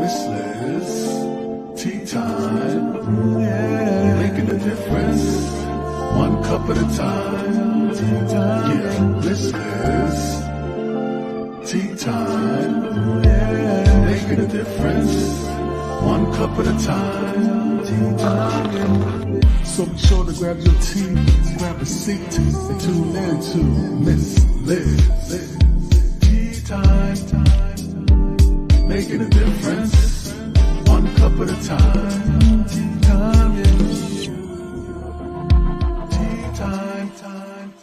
Miss Liz, tea time, yeah, making a difference, one cup at a time, tea time, yeah, Miss Liz, tea time, yeah, making a difference, one cup at a time, tea time, yeah. So be sure to grab your tea, grab a seat, and tune in to Miss Liz, tea time. Making a difference, one cup at a time. Tea time, yeah. Tea time, time.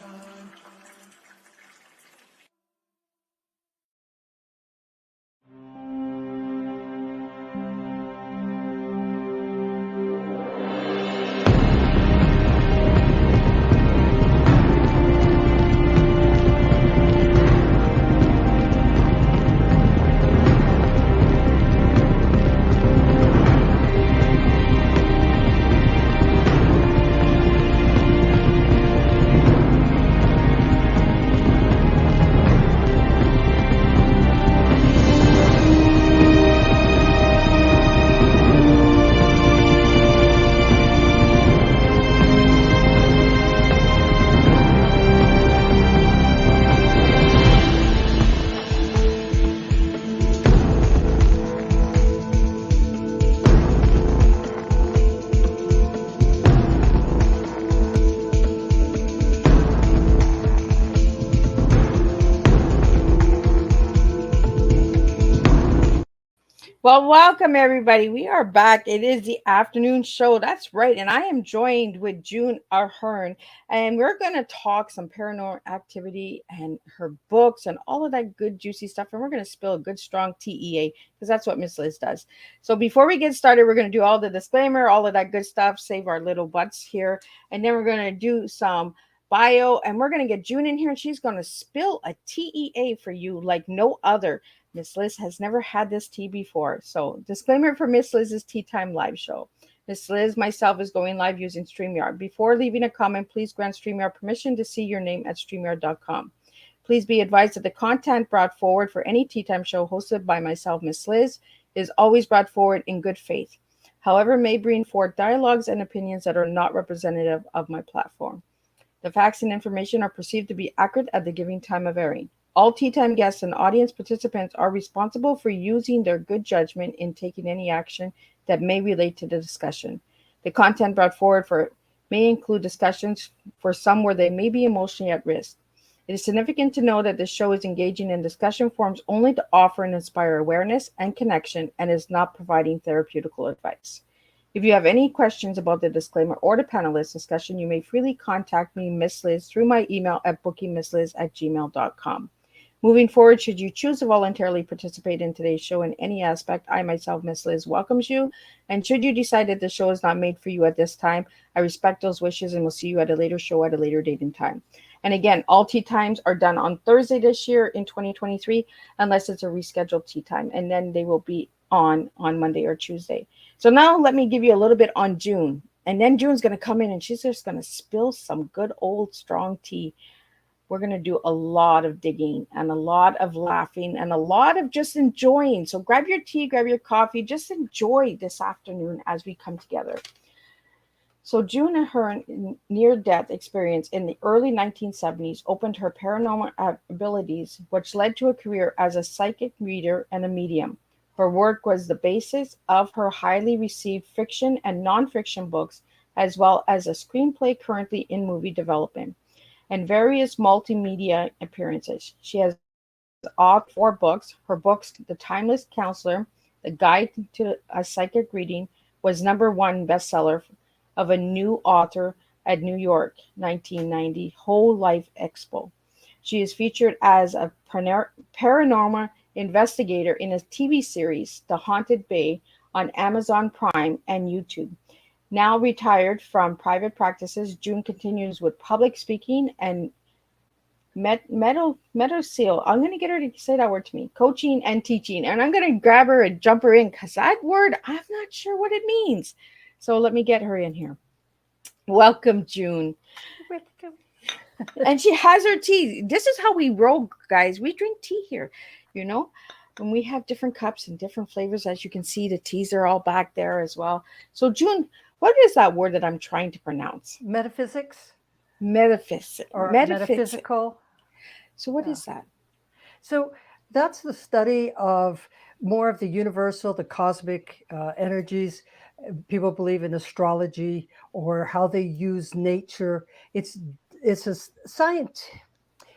Well, welcome everybody. We are back. It is the afternoon show. That's right. And I am joined with June Ahern. And we're going to talk some paranormal activity and her books and all of that good, juicy stuff. And we're going to spill a good, strong TEA because that's what Miss Liz does. So before we get started, we're going to do all the disclaimer, all of that good stuff, save our little butts here. And then we're going to do some bio and we're going to get June in here and she's going to spill a TEA for you like no other. Miss Liz has never had this tea before. So disclaimer for Miss Liz's Tea Time live show. Miss Liz, myself, is going live using StreamYard. Before leaving a comment, please grant StreamYard permission to see your name at StreamYard.com. Please be advised that the content brought forward for any Tea Time show hosted by myself, Miss Liz, is always brought forward in good faith. However, may bring forth dialogues and opinions that are not representative of my platform. The facts and information are perceived to be accurate at the given time of airing. All Tea Time guests and audience participants are responsible for using their good judgment in taking any action that may relate to the discussion. The content brought forward may include discussions for some where they may be emotionally at risk. It is significant to know that this show is engaging in discussion forums only to offer and inspire awareness and connection and is not providing therapeutical advice. If you have any questions about the disclaimer or the panelist discussion, you may freely contact me, Miss Liz, through my email at bookingmissliz@gmail.com. Moving forward, should you choose to voluntarily participate in today's show in any aspect, I myself, Miss Liz, welcomes you. And should you decide that the show is not made for you at this time, I respect those wishes and will see you at a later show at a later date and time. And again, all tea times are done on Thursday this year in 2023, unless it's a rescheduled tea time. And then they will be on Monday or Tuesday. So now let me give you a little bit on June. And then June's going to come in and she's just going to spill some good old strong tea. We're going to do a lot of digging and a lot of laughing and a lot of just enjoying. So grab your tea, grab your coffee, just enjoy this afternoon as we come together. So June Ahern near-death experience in the early 1970s opened her paranormal abilities, which led to a career as a psychic reader and a medium. Her work was the basis of her highly received fiction and nonfiction books, as well as a screenplay currently in movie development, and various multimedia appearances. She has authored 4 books. Her books, The Timeless Counselor, The Guide to a Psychic Reading, was #1 bestseller of a new author at New York 1990 Whole Life Expo. She is featured as a paranormal investigator in a TV series, The Haunted Bay, on Amazon Prime and YouTube. Now retired from private practices, June continues with public speaking and seal. I'm going to get her to say that word to me, coaching and teaching. And I'm going to grab her and jump her in because that word, I'm not sure what it means. So let me get her in here. Welcome, June. Welcome. And she has her tea. This is how we roll, guys. We drink tea here, you know. And we have different cups and different flavors. As you can see, the teas are all back there as well. So, June, what is that word that I'm trying to pronounce? Metaphysics Metaphysic. or Metaphysic. metaphysical. So, what Yeah. is that? So that's the study of more of the universal, the cosmic energies. People believe in astrology or how they use nature. It's it's a science.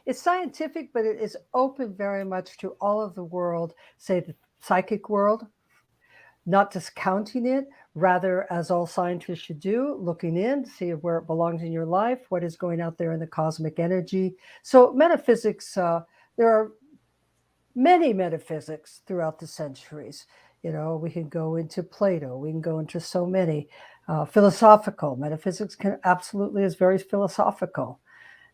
It's scientific, but it is open very much to all of the world, say the psychic world, not discounting it, rather, as all scientists should do, looking in, see where it belongs in your life, what is going out there in the cosmic energy. So, metaphysics, there are many metaphysics throughout the centuries. You know, we can go into Plato, we can go into so many philosophical. Metaphysics can absolutely is very philosophical.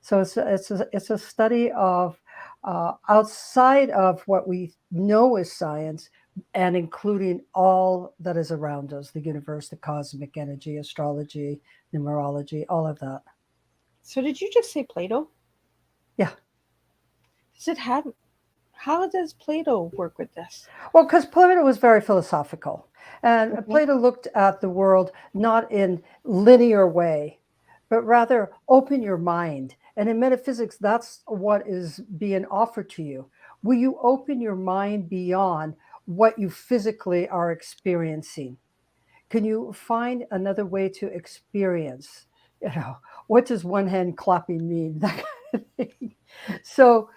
So it's a study of outside of what we know as science and including all that is around us, the universe, the cosmic energy, astrology, numerology, all of that. So, did you just say Plato? Yeah. Does it have, how does Plato work with this? Well, because Plato was very philosophical. And Okay. Plato looked at the world not in linear way, but rather open your mind. And in metaphysics, that's what is being offered to you. Will you open your mind beyond what you physically are experiencing? Can you find another way to experience? You know, what does one hand clapping mean? That kind of thing. So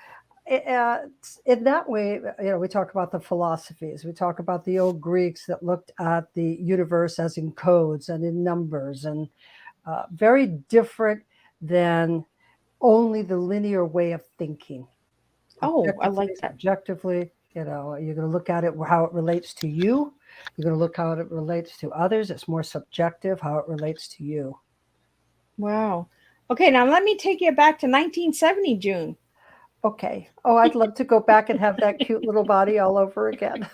uh, in that way, you know, we talk about the philosophies. We talk about the old Greeks that looked at the universe as in codes and in numbers, and very different than only the linear way of thinking. Oh, I like that. Subjectively, you know, you're going to look at it how it relates to you. You're going to look how it relates to others. It's more subjective how it relates to you. Wow. Okay, now let me take you back to 1970, June. Okay. Oh, I'd love to go back and have that cute little body all over again.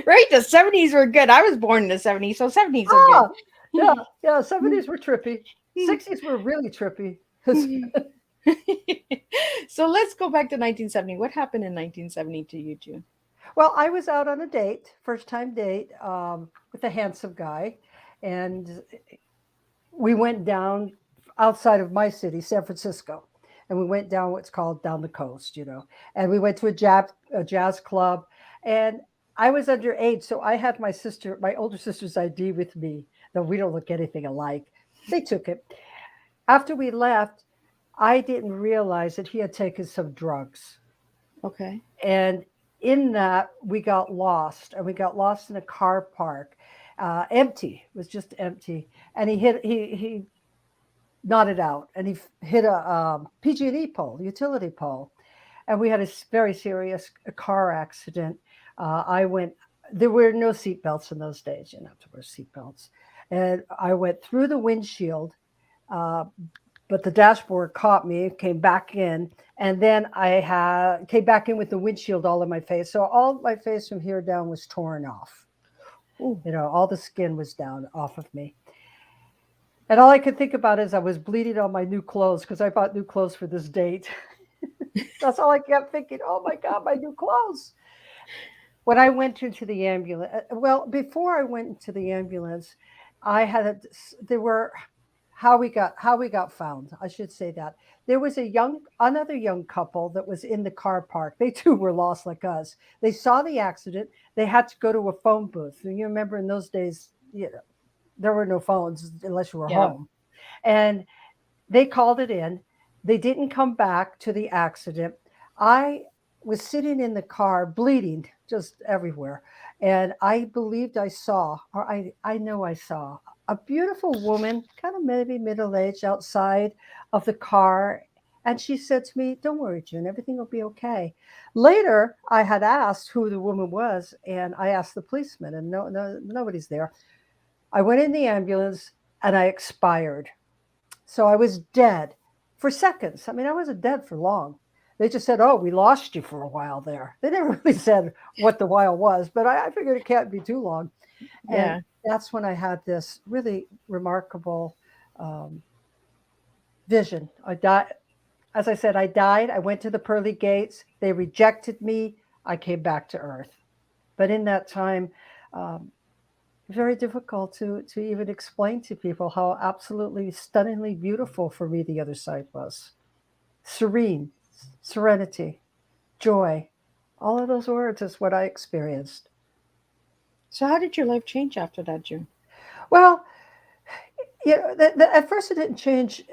Right? The 70s were good. I was born in the 70s, so 70s are good. Ah, yeah, yeah. 70s were trippy. 60s were really trippy. So let's go back to 1970. What happened in 1970 to you, June? Well, I was out on a date, first time date, with a handsome guy, and we went down outside of my city, San Francisco, and we went down what's called down the coast, you know, and we went to a jazz club, and I was underage, so I had my older sister's ID with me, though we don't look anything alike. They took it. After we left, I didn't realize that he had taken some drugs. Okay. And in that, we got lost, and we got lost in a car park, empty. It was just empty. And he nodded out, and he hit a PG&E pole, utility pole, and we had a very serious car accident. I went. There were no seatbelts in those days. You didn't have to wear seatbelts, and I went through the windshield. Uh, but the dashboard caught me, came back in, and then came back in with the windshield all in my face. So all my face from here down was torn off. Ooh. You know, all the skin was down off of me. And all I could think about is I was bleeding on my new clothes because I bought new clothes for this date. That's all I kept thinking. Oh my God, my new clothes. When I went into the ambulance, well, before I went into the ambulance, I had there were how we got found. I should say that there was another young couple that was in the car park. They too were lost like us. They saw the accident. They had to go to a phone booth. And you remember in those days, you know, there were no phones unless you were Yeah. home, and they called it in. They didn't come back to the accident. I was sitting in the car bleeding just everywhere. And I believed I saw, or I know I saw, a beautiful woman, kind of maybe middle aged, outside of the car. And she said to me, "Don't worry, June, everything will be okay." Later, I had asked who the woman was, and I asked the policeman, and nobody's there. I went in the ambulance and I expired. So I was dead for seconds. I mean, I wasn't dead for long. They just said, "Oh, we lost you for a while there." They never really said what the while was, but I figured it can't be too long. And Yeah. that's when I had this really remarkable um, vision. I died. As I said, I died. I went to the pearly gates. They rejected me. I came back to Earth. But in that time, um, very difficult to even explain to people how absolutely stunningly beautiful for me the other side was. Serene, serenity, joy. All of those words is what I experienced. So how did your life change after that, June? Well, at first it didn't change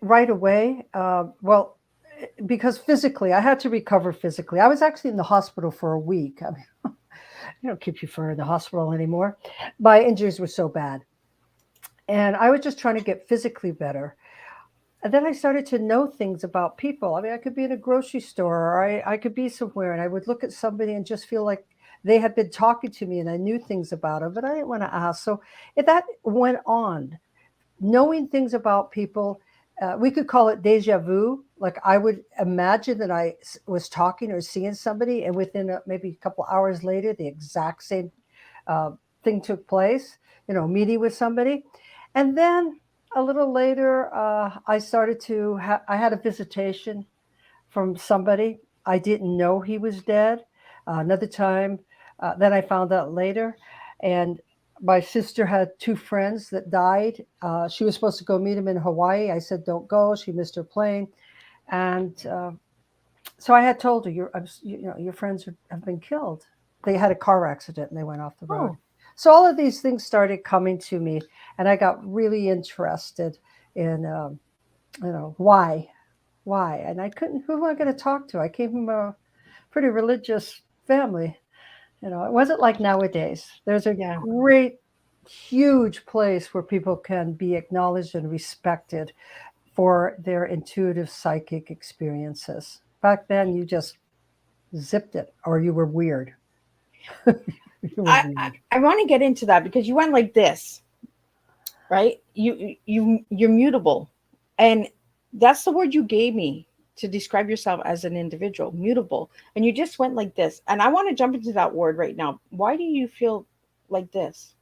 right away. Well, because physically, I had to recover physically. I was actually in the hospital for a week. I mean, they don't keep you for in the hospital anymore. My injuries were so bad. And I was just trying to get physically better. And then I started to know things about people. I mean, I could be in a grocery store or I could be somewhere and I would look at somebody and just feel like they had been talking to me and I knew things about them, but I didn't want to ask. So that went on. Knowing things about people, we could call it deja vu. Like I would imagine that was talking or seeing somebody, and within maybe a couple hours later, the exact same uh, thing took place. Meeting with somebody, and then a little later, I started to. I had a visitation from somebody. I didn't know he was dead. Another time, then I found out later, and my sister had two friends that died. She was supposed to go meet him in Hawaii. I said, "Don't go." She missed her plane, and so I had told her, your friends have been killed. They had a car accident and they went off the road. Oh, So all of these things started coming to me, and I got really interested in, why, and I couldn't. Who am I going to talk to? I came from a pretty religious family. It wasn't like nowadays. There's a yeah. great, huge place where people can be acknowledged and respected for their intuitive psychic experiences. Back then, you just zipped it, or you were weird. You were weird. I want to get into that because you went like this, right? You're mutable, and that's the word you gave me to describe yourself as an individual, mutable. And you just went like this, and I want to jump into that word right now. Why do you feel like this?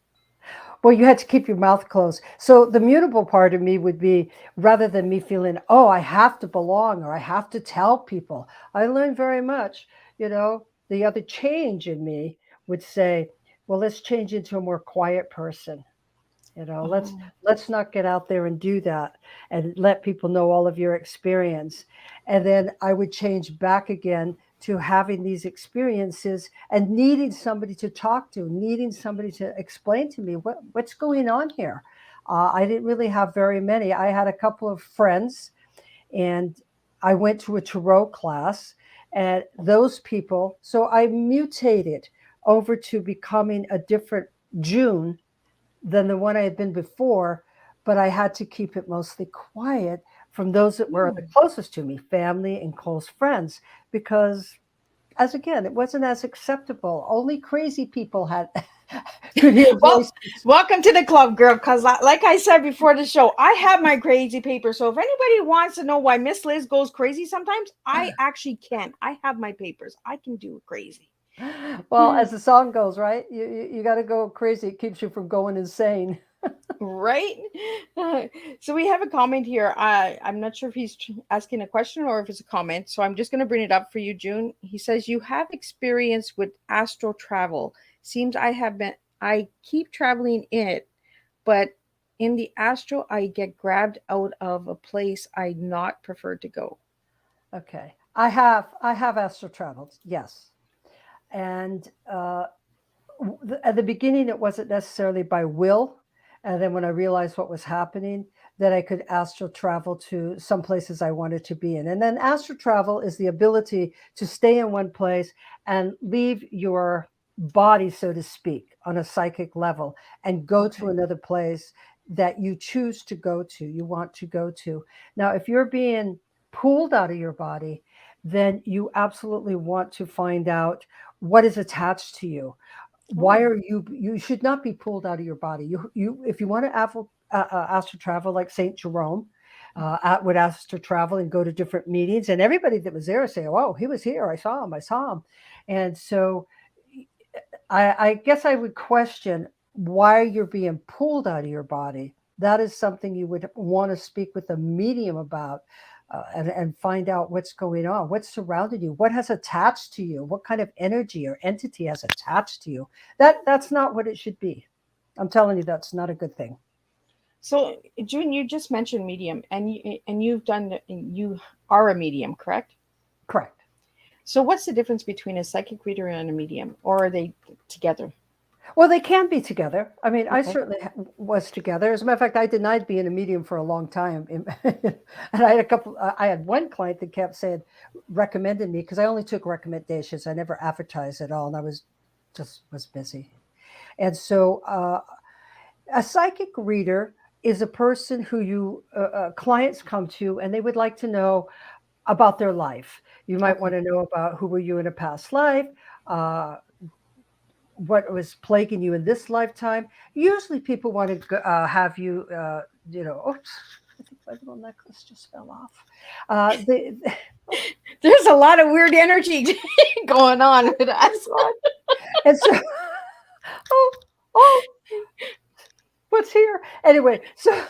Well, you had to keep your mouth closed. So the mutable part of me would be, rather than me feeling, oh, I have to belong or I have to tell people. I learned very much, the other change in me would say, well, let's change into a more quiet person. Let's Oh, let's not get out there and do that and let people know all of your experience. And then I would change back again to having these experiences and needing somebody to talk to, needing somebody to explain to me what's going on here. I didn't really have very many. I had a couple of friends, and I went to a tarot class, and those people. So I mutated over to becoming a different June than the one I had been before, but I had to keep it mostly quiet from those that were the hmm. closest to me, family and close friends, because as again, it wasn't as acceptable. Only crazy people had could hear Well, voices. welcome to the club, girl. Because, like I said before the show, I have my crazy paper. So, if anybody wants to know why Miss Liz goes crazy sometimes, I actually can. I have my papers. I can do crazy. Well, as the song goes, right? You got to go crazy. It keeps you from going insane. Right? So we have a comment here. I'm not sure if he's asking a question or if it's a comment. So I'm just going to bring it up for you, June. He says, you have experience with astral travel. Seems I keep traveling it, but in the astral, I get grabbed out of a place I not prefer to go. Okay, I have astral traveled, yes, and at the beginning, it wasn't necessarily by will. And then when I realized what was happening, that I could astral travel to some places I wanted to be in. And then astral travel is the ability to stay in one place and leave your body, so to speak, on a psychic level and go to Okay. another place that you choose to go to, you want to go to. Now, if you're being pulled out of your body, then you absolutely want to find out what is attached to you. Why Oh, are you should not be pulled out of your body. You if you want to astral travel like Saint Jerome, would astral travel and go to different meetings, and everybody that was there say, "Oh, he was here. I saw him," and so I guess I would question why you're being pulled out of your body. That is something you would want to speak with a medium about. and find out what's going on, what's surrounded you, what has attached to you, what kind of energy or entity has attached to you. That's not what it should be. I'm telling you, that's not a good thing. So, June, you just mentioned medium, and you are a medium, correct? Correct. So, what's the difference between a psychic reader and a medium, or are they together? Well, they can be together. I mean, I Okay. certainly was together. As a matter of fact, I denied being a medium for a long time, and I had a couple. I had one client that kept saying, recommended me because I only took recommendations. I never advertised at all, and I was busy. And so, a psychic reader is a person who clients come to, and they would like to know about their life. You might want Okay. to know about who were you in a past life. Uh, what was plaguing you in this lifetime. Usually people want to have you, oops, I think my little necklace just fell off. The, There's a lot of weird energy going on with us. and so, oh, oh, what's here? Anyway, so,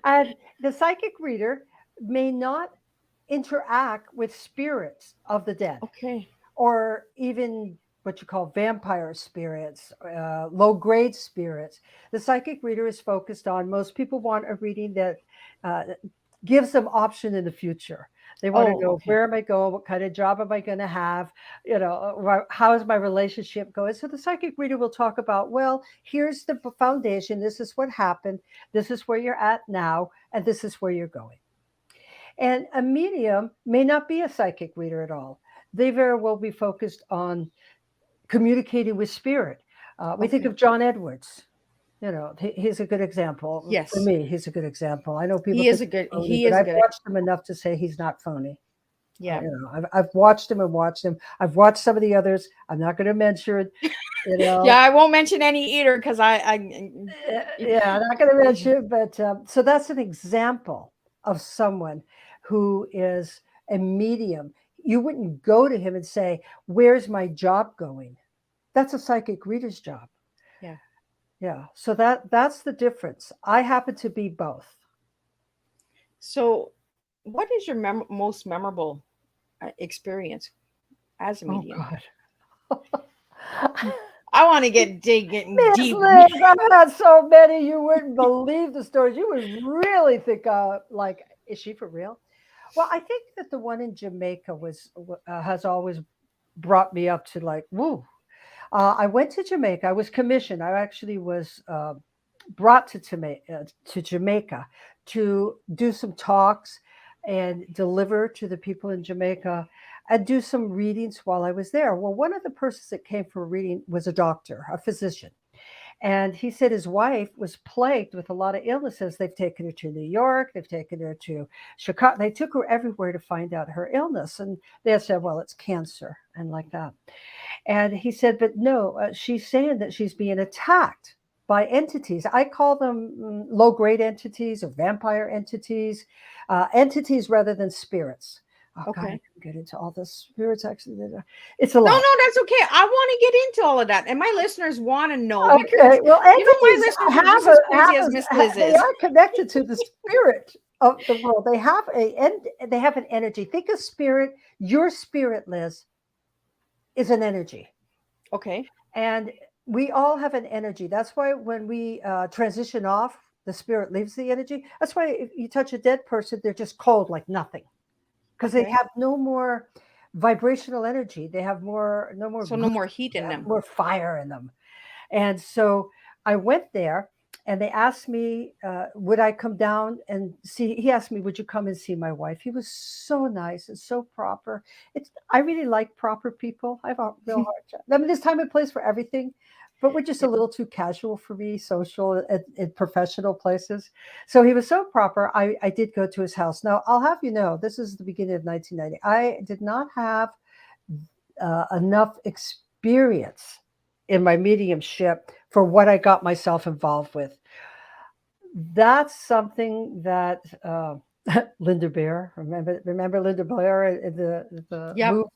and the psychic reader may not interact with spirits of the dead, Okay. or even what you call vampire spirits, low grade spirits. The psychic reader is focused on, most people want a reading that uh, gives them option in the future. They want to Oh, know, okay. where am I going? What kind of job am I going to have? How is my relationship going? So the psychic reader will talk about, well, here's the foundation. This is what happened. This is where you're at now. And this is where you're going. And a medium may not be a psychic reader at all. They very well be focused on communicating with spirit. We think Okay. of John Edwards. He's a good example. For Yes. me, he's a good example. I know people He is think a good. he's phony, He but is a I've good. watched him enough to say he's not phony. Yeah. I've watched him and watched him. I've watched some of the others. I'm not going to mention, Yeah. I won't mention any either because yeah, I'm not going to mention, but so that's an example of someone who is a medium. You wouldn't go to him and say, "Where's my job going?" That's a psychic reader's job. Yeah. Yeah. So that's the difference. I happen to be both. So, what is your most memorable experience as a Oh medium? God. I want to getting Miss deep. Liz, I've had so many you wouldn't believe the stories. You would really think, like, is she for real? Well, I think that the one in Jamaica has always brought me up to, like, woo. I went to Jamaica. I was commissioned. I actually was brought to Jamaica to do some talks and deliver to the people in Jamaica and do some readings while I was there. Well, one of the persons that came for a reading was a doctor, a physician. And he said his wife was plagued with a lot of illnesses. They've taken her to New York, they've taken her to Chicago, they took her everywhere to find out her illness. And they had said, well, it's cancer and like that. And he said, but no, she's saying that she's being attacked by entities. I call them low grade entities or vampire entities, entities rather than spirits. Oh, God, I Okay. can get into all this. Spirits, actually, it's a No, lot. no, that's okay. I want to get into all of that, and my listeners want to know because Okay, well, my entities listeners are have just as crazy as Miss Liz they is. are connected to the spirit of the world. They have an energy. Think of spirit. Your spirit, Liz, is an energy. Okay. And we all have an energy. That's why when we transition off, the spirit leaves the energy. That's why if you touch a dead person, they're just cold like nothing, because they Okay. have no more vibrational energy. They have no more So no goose, more heat they in have them. more fire in them. And so I went there, and they asked me, would I come down and see? He asked me, would you come and see my wife? He was so nice and so proper. I really like proper people. I have a real hard time. I mean, there's time and place for everything, but we're just a Yeah. little too casual for me, social at professional places. So he was so proper. I did go to his house. Now, I'll have you know, this is the beginning of 1990. I did not have enough experience in my mediumship for what I got myself involved with. That's something that Linda Bear, remember Linda Blair in the Yep. movie?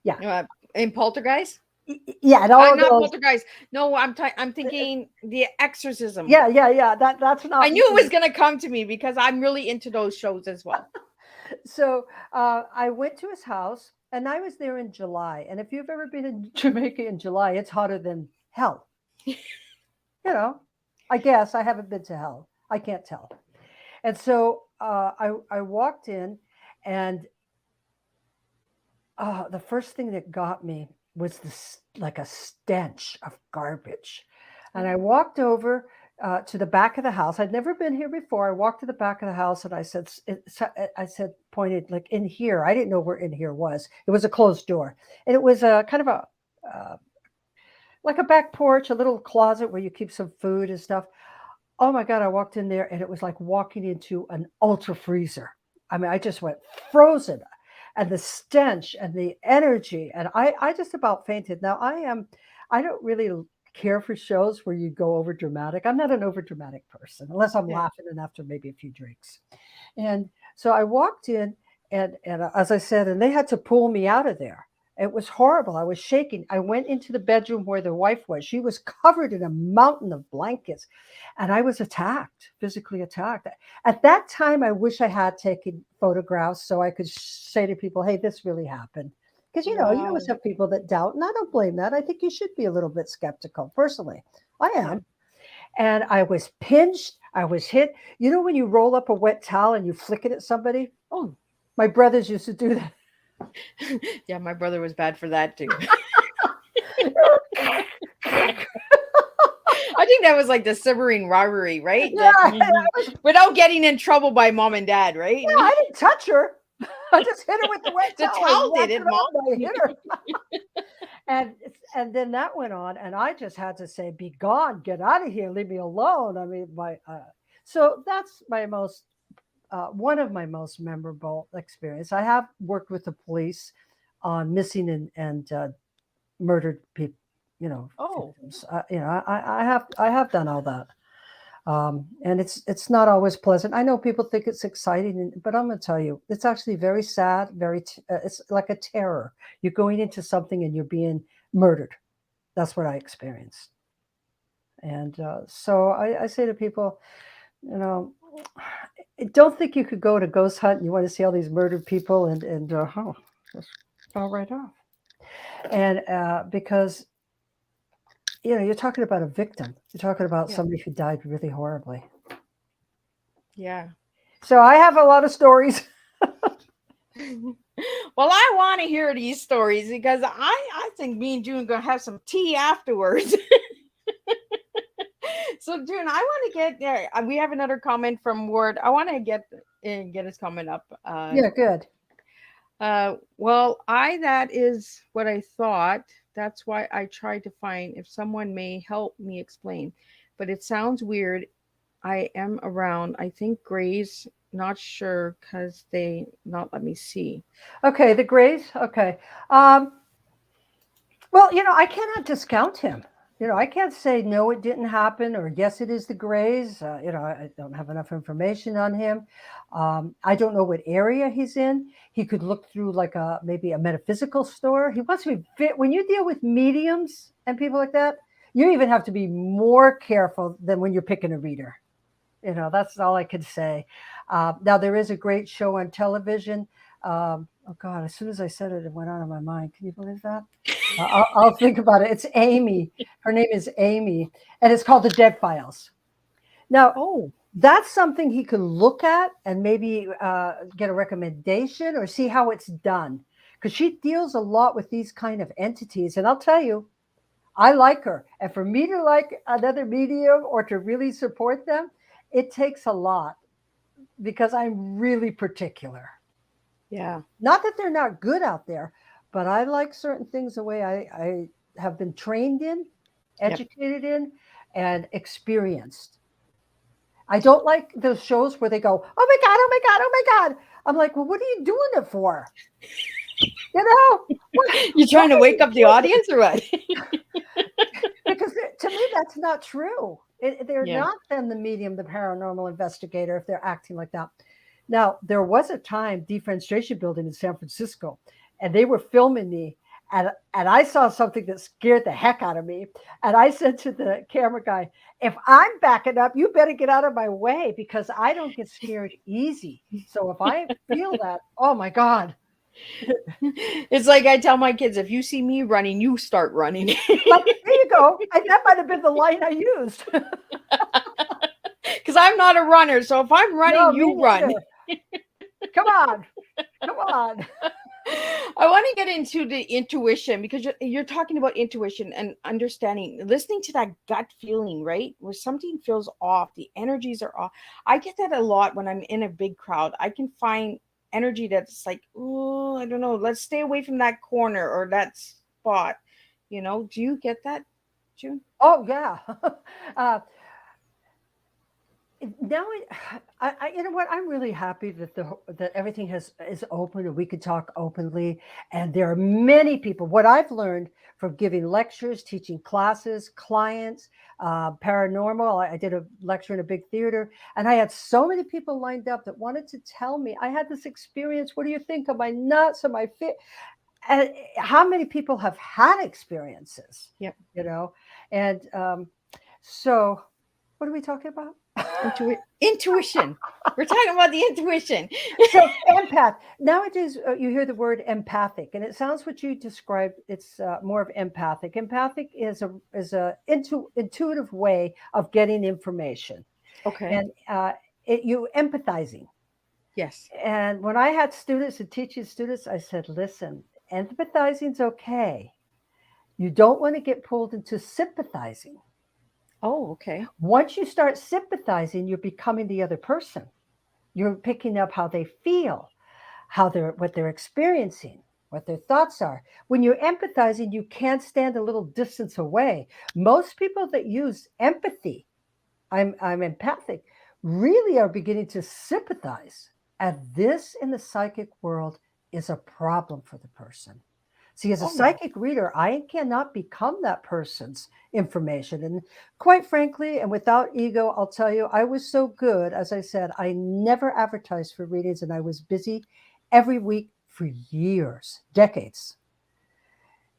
Yeah. In Poltergeist. Yeah, and all of Not those. poltergeist. No, I'm thinking the exorcism. Yeah. That's not I knew it me. was going to come to me because I'm really into those shows as well. So I went to his house, and I was there in July. And if you've ever been in Jamaica in July, it's hotter than hell. I guess I haven't been to hell. I can't tell. And so I walked in, and the first thing that got me was this like a stench of garbage. And I walked over to the back of the house. I'd never been here before. I walked to the back of the house, and I said, pointed like in here. I didn't know where in here was. It was a closed door, and it was a kind of a like a back porch, a little closet where you keep some food and stuff. Oh my God, I walked in there, and it was like walking into an ultra freezer. I mean, I just went frozen, and the stench and the energy. And I just about fainted. Now, I don't really care for shows where you go over dramatic. I'm not an over dramatic person unless I'm Yeah. laughing and after maybe a few drinks. And so I walked in, and as I said, and they had to pull me out of there. It was horrible. I was shaking. I went into the bedroom where the wife was. She was covered in a mountain of blankets, and I was attacked, physically attacked. At that time, I wish I had taken photographs so I could say to people, hey, this really happened. Because, you always Wow. have people that doubt, and I don't blame that. I think you should be a little bit skeptical. Personally, I Yeah. am. And I was pinched. I was hit. You know when you roll up a wet towel and you flick it at somebody? Oh, My brothers used to do that. yeah. My brother was bad for that too. I think that was like the sibling rivalry, right? Yeah, Without getting in trouble by mom and dad, right? I didn't touch her. I just hit her with the wet The towel and towel did wrapped it, it mom. up, and I hit her. And then that went on, and I just had to say, "Be gone, get out of here, leave me alone." I mean, so that's my most one of my most memorable experience. I have worked with the police on missing and murdered people, Oh, victims. I have done all that. And it's not always pleasant. I know people think it's exciting, but I'm going to tell you, it's actually very sad. It's like a terror. You're going into something and you're being murdered. That's what I experienced. And so I say to people, you know, don't think you could go to ghost hunt and you want to see all these murdered people and just fall right off. And because you're talking about a victim. You're talking about yeah. somebody who died really horribly. Yeah. So I have a lot of stories. Well, I want to hear these stories because I think me and June are gonna have some tea afterwards. So June, I want to get there. We have another comment from Ward. I want to get his comment up. Yeah, good. Well, that is what I thought. That's why I tried to find if someone may help me explain. But it sounds weird. I am around. I think Gray's not sure because they not let me see. Okay, the Grays. Okay. Um, well, I cannot discount him. I can't say no, it didn't happen, or yes, it is the Grays. I don't have enough information on him. I don't know what area he's in. He could look through like maybe a metaphysical store. He wants to be fit. When you deal with mediums and people like that, you even have to be more careful than when you're picking a reader. That's all I could say. Now, there is a great show on television. Oh God, as soon as I said it, it went out of my mind. Can you believe that? I'll think about it. It's Amy. Her name is Amy, and it's called The Dead Files. Now, Oh, that's something he could look at and maybe get a recommendation or see how it's done. Because she deals a lot with these kind of entities. And I'll tell you, I like her. And for me to like another medium or to really support them, it takes a lot because I'm really particular. yeah. Not that they're not good out there, but I like certain things the way I have been trained in, Yep. educated in, and experienced. I don't like those shows where they go, oh my God, oh my God, oh my God. I'm like, well, what are you doing it for? You trying to wake up the audience or what? Because to me, that's not true. They're Yeah. not then the medium, the paranormal investigator, if they're acting like that. Now, there was a time, Defenestration Building in San Francisco, and they were filming me. And I saw something that scared the heck out of me. And I said to the camera guy, if I'm backing up, you better get out of my way because I don't get scared easy. So if I feel that, oh my God. It's like I tell my kids, if you see me running, you start running. But there you go. And that might have been the line I used. Because I'm not a runner. So if I'm running, No, you me run. neither. Come on. Come on. I want to get into the intuition because you're talking about intuition and understanding, listening to that gut feeling, right? Where something feels off, the energies are off. I get that a lot when I'm in a big crowd. I can find energy that's like, oh, I don't know, let's stay away from that corner or that spot. Do you get that, June? Oh, yeah. uh, now you know what, I'm really happy that everything is open and we can talk openly, and there are many people. What I've learned from giving lectures, teaching classes, clients, paranormal, I did a lecture in a big theater, and I had so many people lined up that wanted to tell me, I had this experience, what do you think of my nuts, of my fit? And how many people have had experiences? Yep. And so what are we talking about? Intuition. We're talking about the intuition. So empath. Nowadays, you hear the word empathic, and it sounds what you described. It's more of empathic. Empathic is a intuitive way of getting information, Okay. and you empathizing. Yes. And when I had students and teaching students, I said, listen, empathizing's okay. You don't want to get pulled into sympathizing. Oh, okay. Once you start sympathizing, you're becoming the other person. You're picking up how they feel, what they're experiencing, what their thoughts are. When you're empathizing, you can't stand a little distance away. Most people that use empathy, I'm empathic, really are beginning to sympathize. And this in the psychic world is a problem for the person. See, as a psychic reader, I cannot become that person's information. And quite frankly, and without ego, I'll tell you, I was so good. As I said, I never advertised for readings, and I was busy every week for years, decades.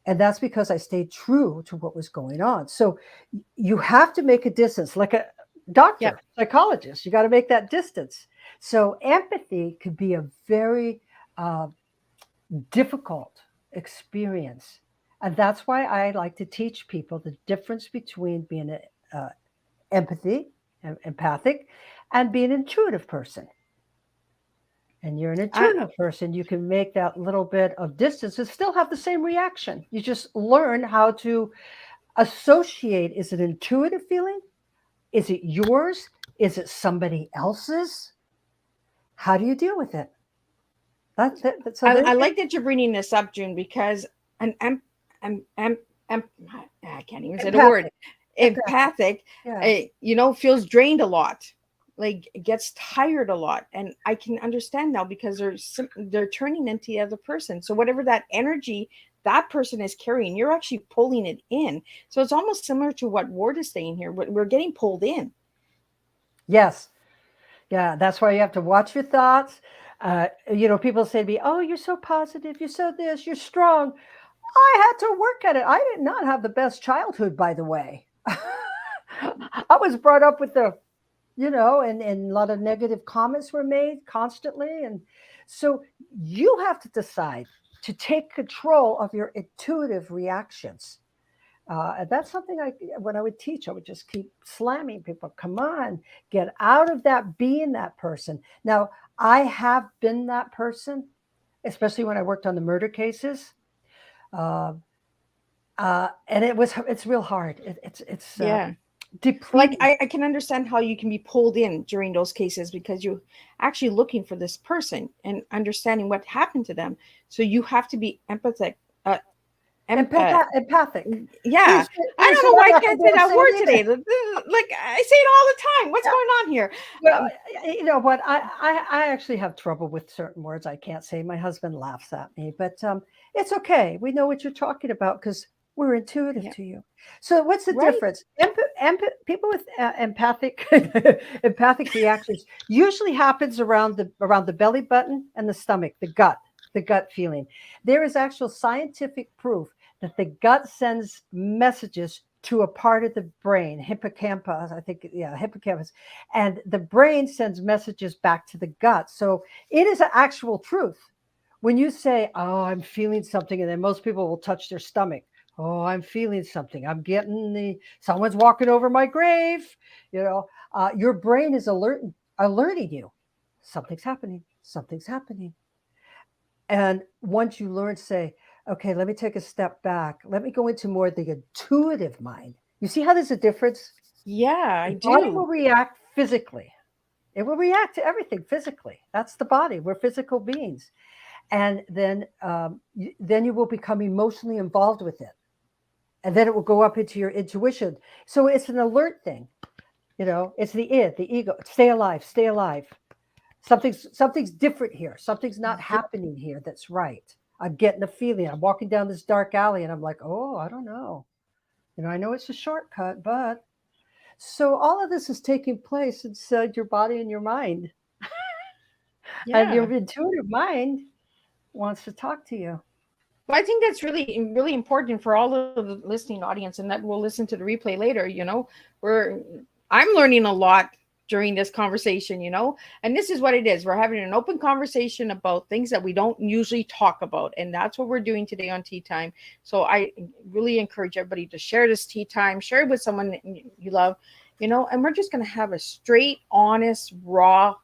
And that's because I stayed true to what was going on. So you have to make a distance, like a doctor, psychologist. You got to make that distance. So empathy could be a very difficult experience. And that's why I like to teach people the difference between being empathic, and being an intuitive person. And you're an intuitive person, you can make that little bit of distance and still have the same reaction. You just learn how to associate. Is it intuitive feeling? Is it yours? Is it somebody else's? How do you deal with it? I like that you're bringing this up, June, because I can't even say the word. Empathic, feels drained a lot, like gets tired a lot, and I can understand now because they're turning into the other person. So whatever that energy that person is carrying, you're actually pulling it in. So it's almost similar to what Ward is saying here. We're getting pulled in. Yes. Yeah, that's why you have to watch your thoughts. People say to me, oh, you're so positive, you're so this, you're strong. I had to work at it. I did not have the best childhood, by the way. I was brought up with and a lot of negative comments were made constantly. And so you have to decide to take control of your intuitive reactions. And that's something when I would teach, I would just keep slamming people. Come on, get out of that being that person. Now, I have been that person, especially when I worked on the murder cases. And it's real hard. It's depleting. Like I can understand how you can be pulled in during those cases because you're actually looking for this person and understanding what happened to them. So you have to be empathic. Empathic. Yeah. I don't know why I can't say that word today. Like I say it all the time. What's going on here? Well, you know what? I actually have trouble with certain words I can't say. My husband laughs at me, but it's okay. We know what you're talking about because we're intuitive to you. So what's the difference? People with empathic reactions usually happens around the belly button and the stomach, the gut. the gut feeling. There is actual scientific proof that the gut sends messages to a part of the brain, hippocampus, I think, yeah, hippocampus, and the brain sends messages back to the gut. So it is an actual truth. When you say, "Oh, I'm feeling something," and then most people will touch their stomach. "Oh, I'm feeling something. I'm getting someone's walking over my grave." Your brain is alerting you. Something's happening. Something's happening. And once you learn, say, "Okay, let me take a step back. Let me go into more the intuitive mind." You see how there's a difference? Yeah, I The body do. will react physically. It will react to everything physically. That's the body. We're physical beings. And then you will become emotionally involved with it. And then it will go up into your intuition. So it's an alert thing. It's the id, the ego. Stay alive, stay alive. Something's different here. Something's not Yeah. happening here that's right. I'm getting a feeling. I'm walking down this dark alley and I'm like, oh, I don't know. I know it's a shortcut, but so all of this is taking place inside your body and your mind. And Yeah. your intuitive mind wants to talk to you. Well, I think that's really, really important for all of the listening audience, and that we'll listen to the replay later. We're I'm learning a lot during this conversation, and this is what it is. We're having an open conversation about things that we don't usually talk about, and that's what we're doing today on Tea Time. So I really encourage everybody to share this Tea Time, share it with someone that you love, and we're just going to have a straight, honest, raw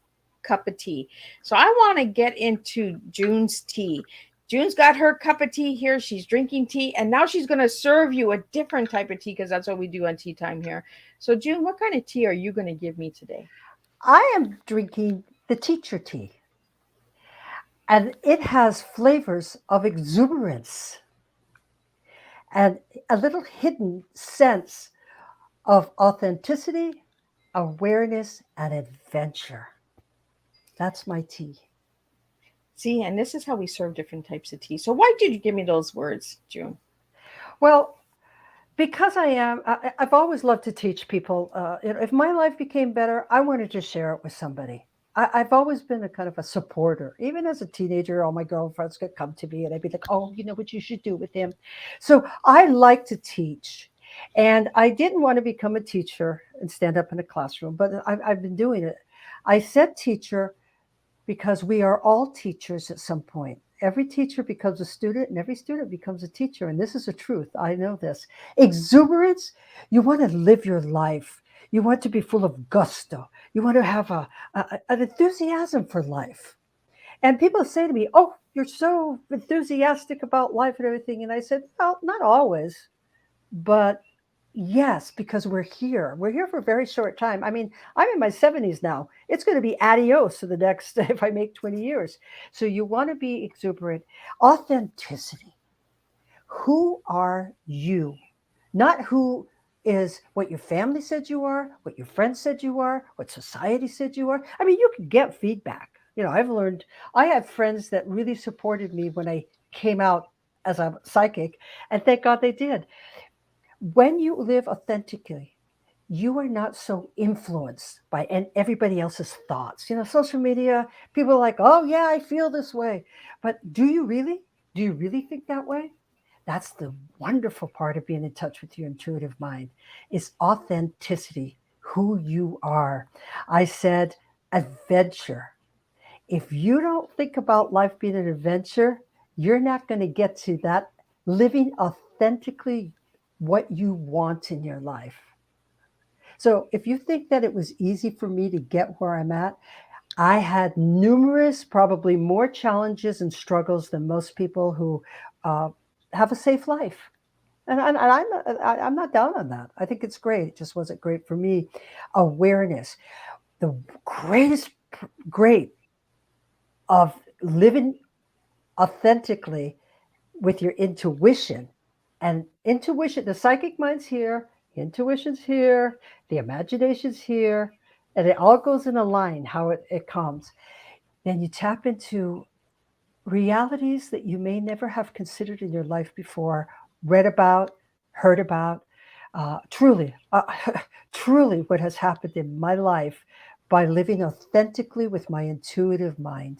cup of tea. So I want to get into June's tea. June's got her cup of tea here. She's drinking tea, and now she's going to serve you a different type of tea because that's what we do on Tea Time here. So, June, what kind of tea are you going to give me today? I am drinking the teacher tea, and it has flavors of exuberance and a little hidden sense of authenticity, awareness, and adventure. That's my tea. See, and this is how we serve different types of tea. So, why did you give me those words, June? Well, because I've always loved to teach people. If my life became better, I wanted to share it with somebody. I've always been a kind of a supporter. Even as a teenager, all my girlfriends could come to me and I'd be like, "Oh, you know what you should do with him." So I like to teach. And I didn't want to become a teacher and stand up in a classroom, but I've been doing it. I said teacher because we are all teachers at some point. Every teacher becomes a student, and every student becomes a teacher. And this is a truth. I know this. Exuberance, you want to live your life. You want to be full of gusto. You want to have an enthusiasm for life. And people say to me, "Oh, you're so enthusiastic about life and everything." And I said, "Well, not always, but yes, because we're here. We're here for a very short time. I mean, I'm in my 70s now. It's going to be adios for the next, if I make 20 years. So you want to be exuberant. Authenticity. Who are you? Not who is what your family said you are, what your friends said you are, what society said you are. I mean, you can get feedback. I've learned, I have friends that really supported me when I came out as a psychic, and thank God they did. When you live authentically, you are not so influenced by everybody else's thoughts. Social media, people are like, "Oh, yeah, I feel this way." But do you really? Do you really think that way? That's the wonderful part of being in touch with your intuitive mind is authenticity, who you are. I said adventure. If you don't think about life being an adventure, you're not going to get to that living authentically what you want in your life. So if you think that it was easy for me to get where I'm at, I had numerous, probably more challenges and struggles than most people who uh, have a safe life. And I'm not down on that. I think it's great. It just wasn't great for me. Awareness, the great of living authentically with your intuition. And intuition, the psychic mind's here, intuition's here, the imagination's here, and it all goes in a line how it comes. Then you tap into realities that you may never have considered in your life before, read about, heard about. Truly, truly what has happened in my life by living authentically with my intuitive mind.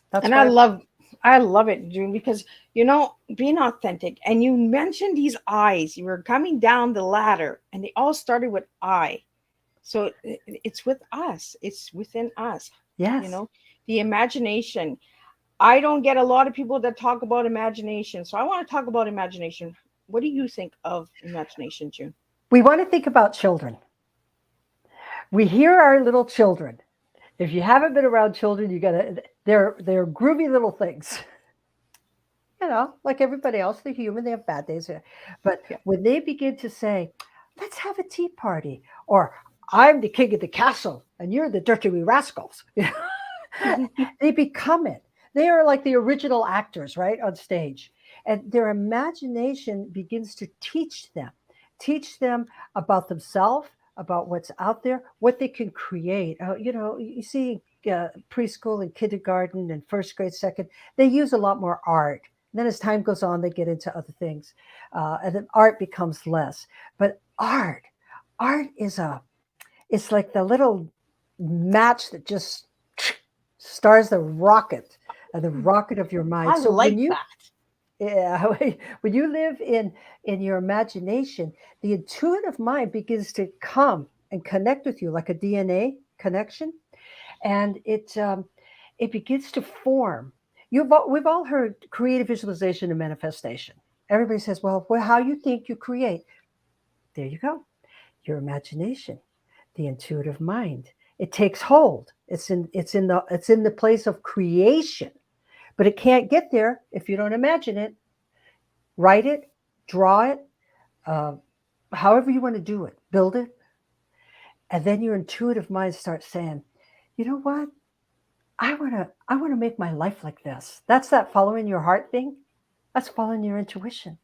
That's And I why. love I love it, June, because being authentic. And you mentioned these eyes. You were coming down the ladder, and they all started with I. So it's with us. It's within us. You Yes. know, the imagination. I don't get a lot of people that talk about imagination. So I want to talk about imagination. What do you think of imagination, June? We want to think about children. We hear our little children. If you haven't been around children, you gotta they're groovy little things. Like everybody else, they're human, they have bad days. But Yeah. when they begin to say, let's have a tea party, or I'm the king of the castle and you're the dirty wee rascals, they become it. They are like the original actors, right, on stage. And their imagination begins to teach them about themselves, about what's out there, what they can create. You see preschool and kindergarten and first grade, second, they use a lot more art. And then as time goes on, they get into other things. And then art becomes less. But art it's like the little match that just stars the rocket of your mind. I So when like you that. yeah, when you live in your imagination, the intuitive mind begins to come and connect with you like a DNA connection, and it begins to form. We've all heard creative visualization and manifestation. Everybody says, "Well, how you think you create." There you go. Your imagination, the intuitive mind. It takes hold. It's in the place of creation, but it can't get there if you don't imagine it. Write it, draw it, uh, however you want to do it, build it. And then your intuitive mind starts saying, you know what? I want to make my life like this. That's that following your heart thing. That's following your intuition.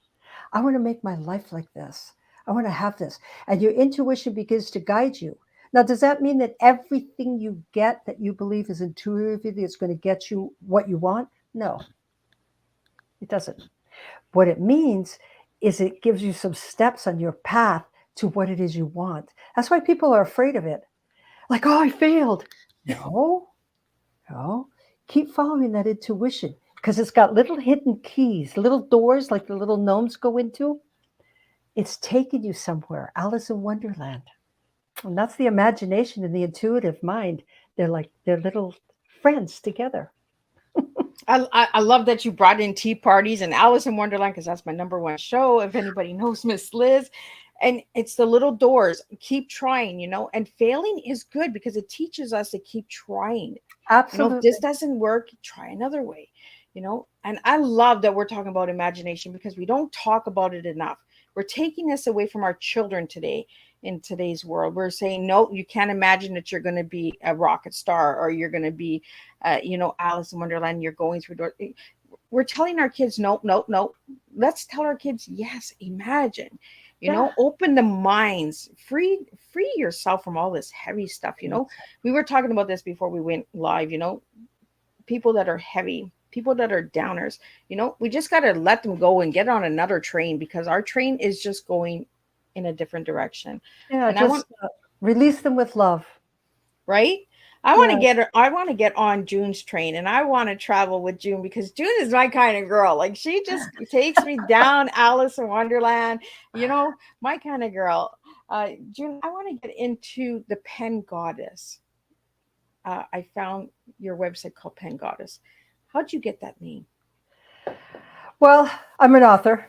I want to make my life like this. I want to have this. And your intuition begins to guide you. Now, does that mean that everything you get that you believe is intuitively is going to get you what you want? No, it doesn't. What it means is it gives you some steps on your path to what it is you want. That's why people are afraid of it. Like, oh, I failed. No, no. Keep following that intuition because it's got little hidden keys, little doors like the little gnomes go into. It's taking you somewhere. Alice in Wonderland. And that's the imagination and the intuitive mind. They're little friends together. I love that you brought in tea parties and Alice in Wonderland because that's my number one show. If anybody knows Miss Liz, and it's the little doors. Keep trying, and failing is good because it teaches us to keep trying. If this Absolutely. doesn't work, try another way. And I love that we're talking about imagination because we don't talk about it enough. We're taking this away from our children today in today's world. We're saying, no, you can't imagine that you're going to be a rocket star or you're going to be, Alice in Wonderland. You're going through doors. We're telling our kids, no, no, no. Let's tell our kids, yes, imagine. Yeah. Open the minds, free yourself from all this heavy stuff. We were talking about this before we went live. People that are heavy, people that are downers. We just got to let them go and get on another train because our train is just going in a different direction. Yeah. And I want, Just release them with love. right? I want to Yeah. get on June's train and I want to travel with June because June is my kind of girl. Like she just takes me down Alice in Wonderland, my kind of girl. June, I want to get into the Pen Goddess. I found your website called Pen Goddess. How'd you get that name? Well, I'm an author.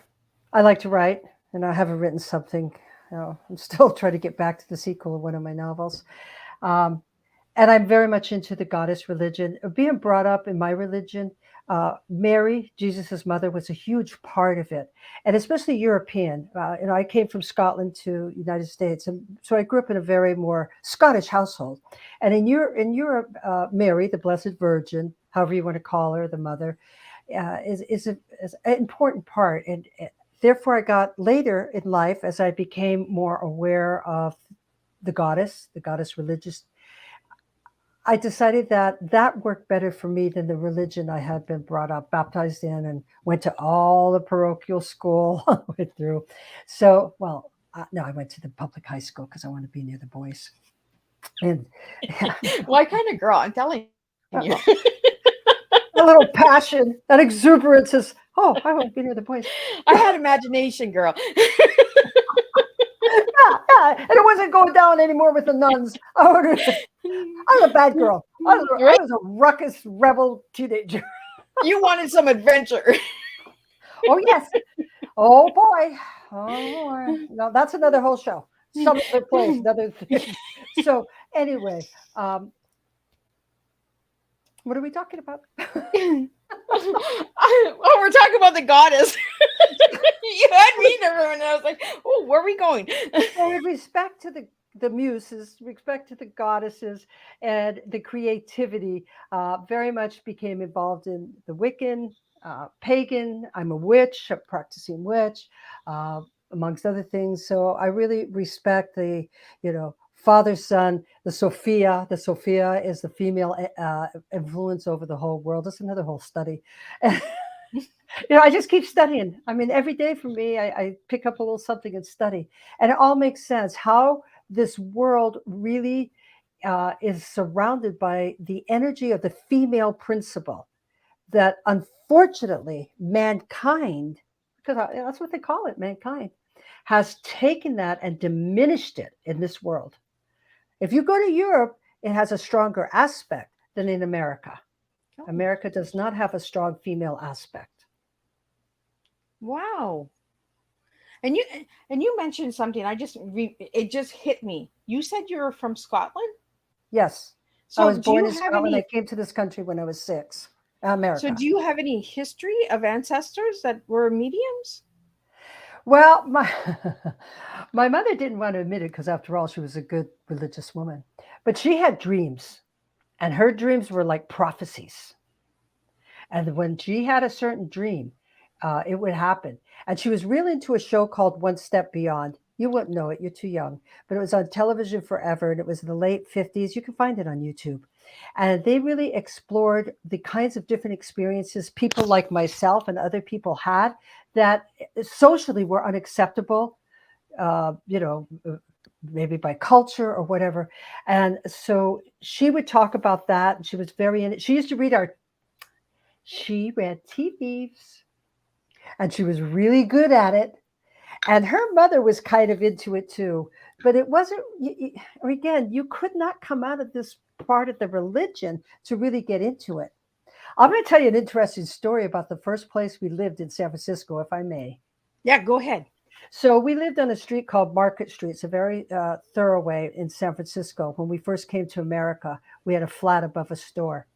I like to write, and I haven't written something. I'm still trying to get back to the sequel of one of my novels. Um, and I'm very much into the goddess religion. Being brought up in my religion, Mary, Jesus's mother, was a huge part of it, and especially European. I came from Scotland to United States, and so I grew up in a very more Scottish household. And in Europe, Mary, the Blessed Virgin, however you want to call her, the mother, is an important part. And therefore, I got later in life, as I became more aware of the goddess religious, I decided that that worked better for me than the religion I had been brought up, baptized in, and went to all the parochial school I went through. So, well, no, I went to the public high school because I wanted to be near the boys. And yeah, What kind of girl? I'm telling you. well, that little passion, that exuberance is, oh, I want to be near the boys. I had imagination, girl. Yeah, and it wasn't going down anymore with the nuns. I was a bad girl. I Right? was a ruckus rebel teenager. You wanted some adventure. Oh yes. Oh boy. Oh boy. No, that's another whole show. Some other place, another thing. So anyway, what are we talking about? Oh, we're talking about the goddess. You had me there, and I was like, "Oh, where are we going?" So with respect to the muses, respect to the goddesses, and the creativity, very much became involved in the Wiccan, pagan. I'm a witch, a practicing witch, amongst other things. So I really respect the, father, son, the Sophia. The Sophia is the female influence over the whole world. That's another whole study. I just keep studying. I mean, every day for me, I pick up a little something and study, and it all makes sense how this world really is surrounded by the energy of the female principle that unfortunately mankind, because that's what they call it, mankind, has taken that and diminished it in this world. If you go to Europe, it has a stronger aspect than in America. America does not have a strong female aspect. Wow. And you mentioned something. It just hit me. You said you were from Scotland. Yes. I So was do born you in have Scotland. I any? came to this country when I was 6. So America. do you have any history of ancestors that were mediums? Well, my my mother didn't want to admit it because, after all, she was a good religious woman. But she had dreams, and her dreams were like prophecies. And when she had a certain dream, it would happen. And she was really into a show called One Step Beyond. You wouldn't know it, you're too young, but it was on television forever, and it was in the late 50s. You can find it on YouTube. And they really explored the kinds of different experiences people like myself and other people had that socially were unacceptable, uh, you know, uh, maybe by culture or whatever. And so she would talk about that, and she was very in it. She used to she read tea leaves, and she was really good at it. And her mother was kind of into it too, but it wasn't. Again, you could not come out of this part of the religion to really get into it. I'm going to tell you an interesting story about the first place we lived in San Francisco, if I may. Yeah, go ahead. So we lived on a street called Market Street. It's a very thoroughway in San Francisco. When we first came to America, we had a flat above a store.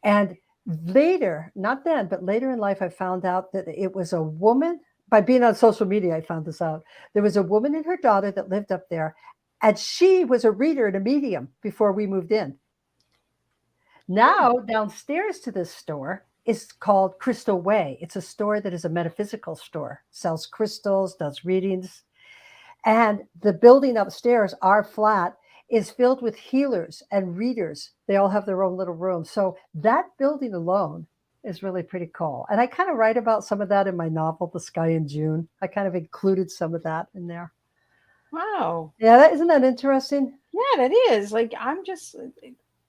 And later, not then, but later in life, I found out that it was a woman. By being on social media, I found this out. There was a woman and her daughter that lived up there, and she was a reader and a medium before we moved in. Now, downstairs to this store is called Crystal Way. It's a store that is a metaphysical store, sells crystals, does readings. And the building upstairs, our flat, is filled with healers and readers. They all have their own little room. So that building alone is really pretty cool. And I kind of write about some of that in my novel, The Sky in June. I kind of included some of that in there. Wow. Yeah, isn't that interesting? Yeah, that is. Like,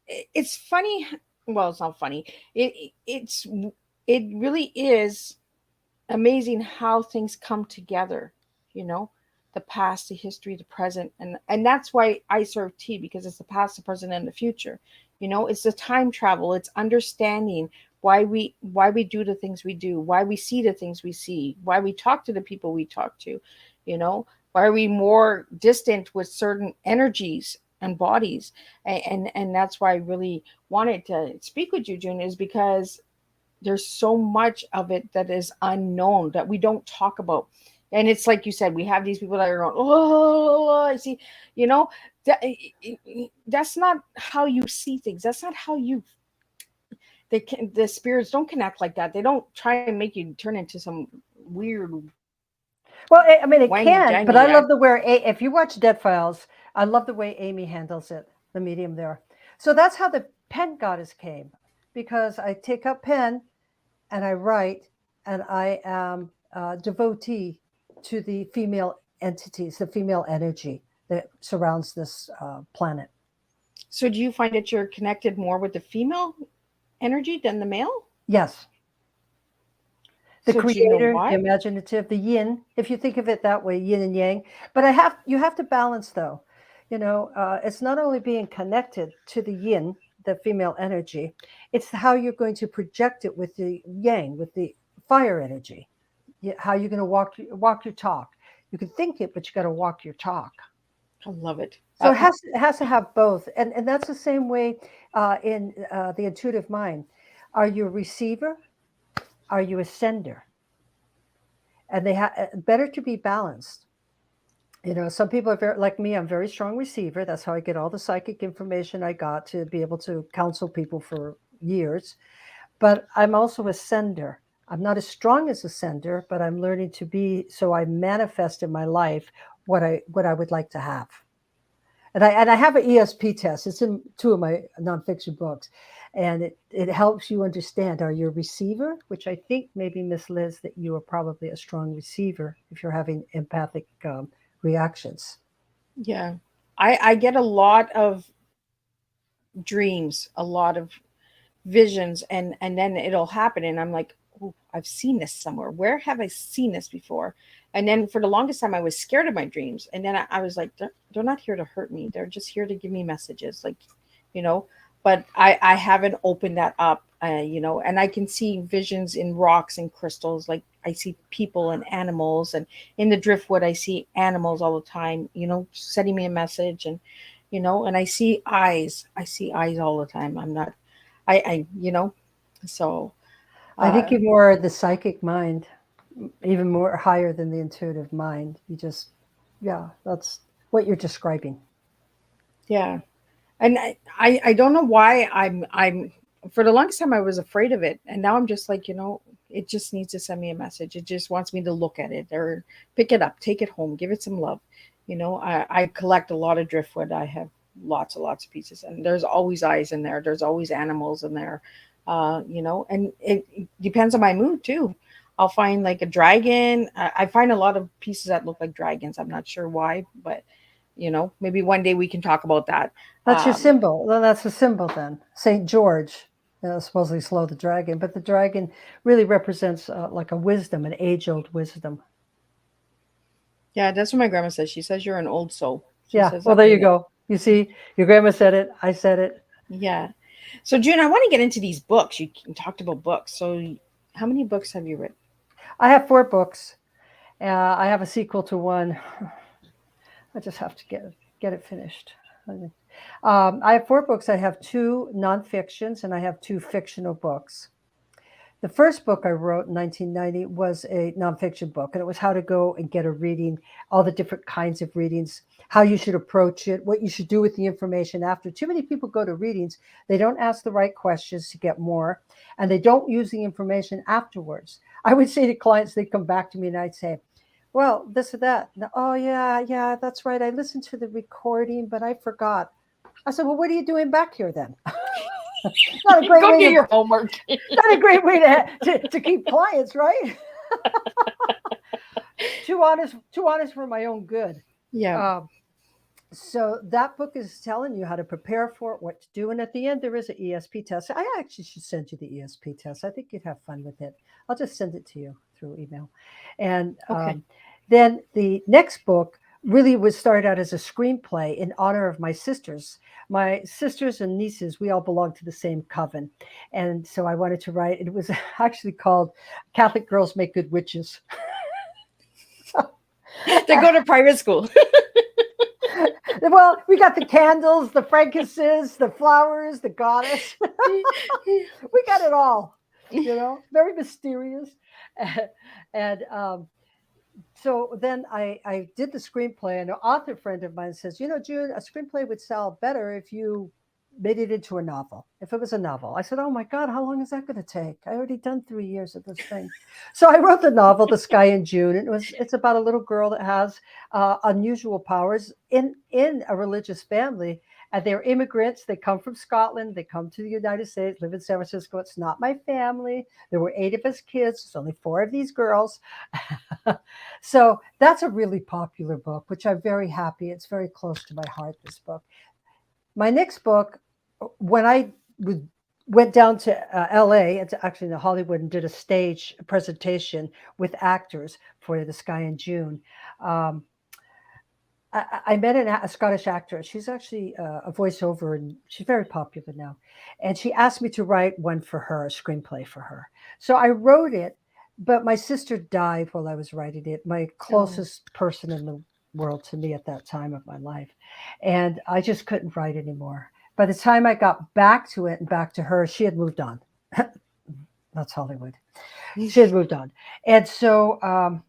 it's funny. Well, it's not funny. It really is amazing how things come together, you know, the past, the history, the present, and that's why I serve tea, because it's the past, the present, and the future. You know, it's the time travel. It's understanding why we do the things we do, why we see the things we see, why we talk to the people we talk to, you know, why are we more distant with certain energies and bodies. And that's why I really wanted to speak with you, June, is because there's so much of it that is unknown that we don't talk about. And it's like you said, we have these people that are going, oh, I see, you know, that's not how you see things. That's not how you, the spirits don't connect like that. They don't try and make you turn into some weird. Well, I mean, it can, but I jangy love the way, if you watch Dead Files, I love the way Amy handles it, the medium there. So that's how the pen goddess came, because I take up pen and I write, and I am a devotee to the female entities, the female energy that surrounds this planet. So do you find that you're connected more with the female energy than the male. Yes. The So do you know creator, the why? imaginative, the yin, if you think of it that way, yin and yang. But you have to balance though. It's not only being connected to the yin, the female energy, it's how you're going to project it with the yang, with the fire energy. How you're going to walk your talk. You can think it, but you got to walk your talk. I love it. So it has to have both, and that's the same way in the intuitive mind. Are you a receiver? Are you a sender? And they have better to be balanced. Some people are very like me. I'm a very strong receiver. That's how I get all the psychic information I got to be able to counsel people for years. But I'm also a sender. I'm not as strong as a sender, but I'm learning to be, so I manifest in my life what I would like to have. And I have an ESP test. It's in two of my nonfiction books, and it helps you understand. Are you a receiver? Which I think maybe, Miss Liz, that you are probably a strong receiver if you're having empathic reactions. Yeah. I get a lot of dreams, a lot of visions, and then it'll happen and I'm like, oh, I've seen this somewhere. Where have I seen this before? And then for the longest time I was scared of my dreams. And then I was like, they're not here to hurt me. They're just here to give me messages. Like, you know, but I haven't opened that up, and I can see visions in rocks and crystals. Like I see people and animals, and in the driftwood, I see animals all the time, sending me a message, and I see eyes all the time. I'm not, so, I think uh, you're more the psychic mind, even more higher than the intuitive mind. You just, yeah, that's what you're describing. yeah. And I don't know why I'm for the longest time I was afraid of it, and now I'm just like, it just needs to send me a message. It just wants me to look at it or pick it up, take it home, give it some love. I collect a lot of driftwood. I have lots and lots of pieces, and there's always eyes in there. There's always animals in there, and it depends on my mood too. I'll find like a dragon. I find a lot of pieces that look like dragons. I'm not sure why, but maybe one day we can talk about that. That's your um, symbol. Well, that's a symbol then. St. George, supposedly slow the dragon, but the dragon really represents like a wisdom, an age-old wisdom. Yeah, that's what my grandma says. She says you're an old soul. She Yeah. says Well, that there to you me. go. You see, your grandma said it. I said it. Yeah. So June, I want to get into these books. You talked about books. So how many books have you written? I have 4 books. I have a sequel to one. I just have to get it finished. I have 4 books. I have 2 nonfictions and I have 2 fictional books. The first book I wrote in 1990 was a nonfiction book, and it was how to go and get a reading, all the different kinds of readings, how you should approach it, what you should do with the information after. Too many people go to readings, they don't ask the right questions to get more, and they don't use the information afterwards. I would say to clients, they'd come back to me and I'd say, well, this or that. Oh, yeah, yeah, that's right. I listened to the recording, but I forgot. I said, well, what are you doing back here then? Not a great Go way do to your homework. not a great way to keep clients, right? Too honest for my own good. Yeah. Um, so that book is telling you how to prepare for it, what to do, and at the end there is an ESP test. I actually should send you the ESP test. I think you'd have fun with it. I'll just send it to you through email, and Okay. then the next book really was started out as a screenplay in honor of my sisters. My sisters and nieces, we all belong to the same coven. And so I wanted to write, it was actually called Catholic Girls Make Good Witches. They go to private school. Well, we got the candles, the frankincense, the flowers, the goddess. We got it all, very mysterious. And so then I did the screenplay, and an author friend of mine says, June, a screenplay would sell better if you made it into a novel, if it was a novel. I said, oh my God, how long is that going to take? I already done 3 years of this thing. So I wrote the novel, The Sky in June. And it's about a little girl that has unusual powers in a religious family. And they're immigrants. They come from Scotland. They come to the United States, live in San Francisco. It's not my family. There were 8 of us kids. There's only 4 of these girls. So that's a really popular book, which I'm very happy. It's very close to my heart, this book. My next book, when I was went down to LA, it's actually in Hollywood, and did a stage presentation with actors for The Sky in June. Um, I met a Scottish actress. She's actually a voiceover, and she's very popular now. And she asked me to write one for her, a screenplay for her. So I wrote it, but my sister died while I was writing it. My Oh, closest person in the world to me at that time of my life, and I just couldn't write anymore. By the time I got back to it and back to her, she had moved on. That's Hollywood. She had moved on, and so.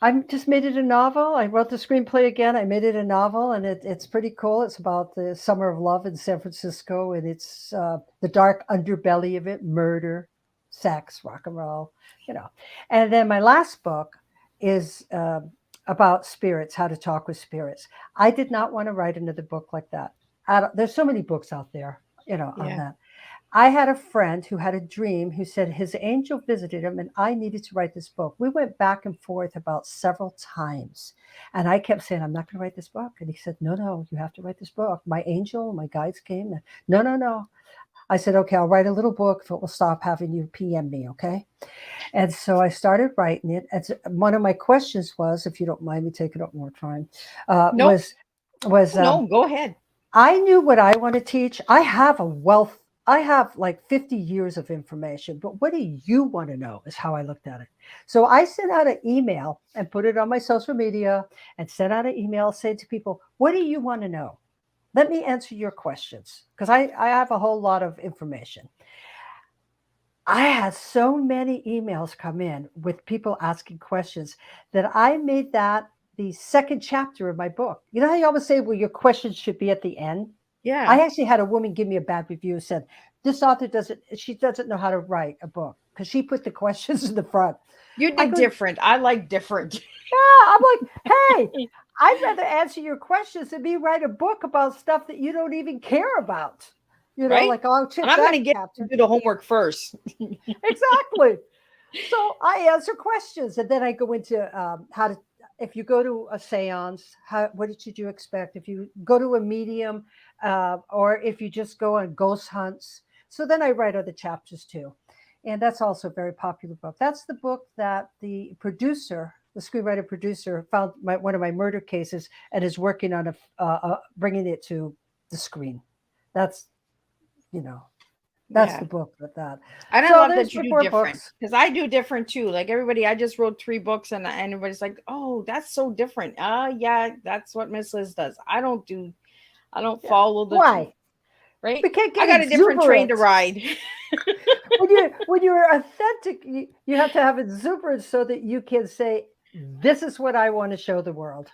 I just made it a novel. I wrote the screenplay again. I made it a novel, and it's pretty cool. It's about the summer of love in San Francisco, and it's the dark underbelly of it: murder, sex, rock and roll, you know. And then my last book is about spirits, how to talk with spirits. I did not want to write another book like that. There's so many books out there, on yeah. that. I had a friend who had a dream who said his angel visited him and I needed to write this book. We went back and forth about several times. And I kept saying, I'm not going to write this book. And he said, no, no, you have to write this book. My angel, my guides came. No, no, no. I said, okay, I'll write a little book if it will stop having you PM me. Okay. And so I started writing it. And one of my questions was, if you don't mind me taking up more time, uh, No, was, was, no, go ahead. I knew what I want to teach. I have like 50 years of information, but what do you want to know is how I looked at it. So I sent out an email and put it on my social media and sent out an email saying to people, what do you want to know? Let me answer your questions because I have a whole lot of information. I had so many emails come in with people asking questions that I made that the second chapter of my book. You know how you always say, well, your questions should be at the end? Yeah. I actually had a woman give me a bad review, said, this author doesn't know how to write a book because she put the questions in the front. You I did go, different. I like different. yeah, I'm like, hey, I'd rather answer your questions than me write a book about stuff that you don't even care about. Right? Like, oh, And check I'm going that to get to chapter. do the homework first. Exactly. So I answer questions and then I go into how to, if you go to a seance, what did you expect? If you go to a medium or if you just go on ghost hunts. So then I write other chapters too. And that's also a very popular book. That's the book that the producer, the screenwriter producer, found one of my murder cases and is working on bringing it to the screen. That's, you know, that's the Yeah. book with that. And I So love there's that you my do 4 different books. because I do different too. Like everybody, I just wrote 3 books and everybody's like, oh, that's so different. Yeah, that's what Miss Liz does. I don't Yeah. follow the Why? right. We can't I get got a different train to exuberant. ride. When you're authentic, you have to have exuberance so that you can say, "This is what I want to show the world.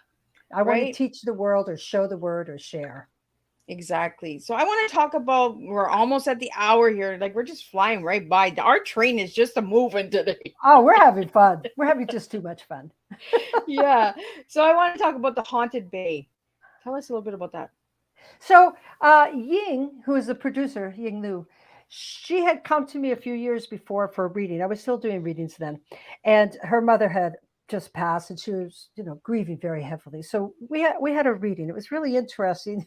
I want to Right? teach the world, or show the word, or share." Exactly. So I want to talk about we're almost at the hour here. Like we're just flying right by. Our train is just a moving today. Oh, we're having fun. We're having just too much fun. Yeah. So I want to talk about the haunted bay. Tell us a little bit about that. So Ying, who is the producer, Ying Lu, she had come to me a few years before for a reading. I was still doing readings then, and her mother had just passed, and she was, grieving very heavily. So we had a reading. It was really interesting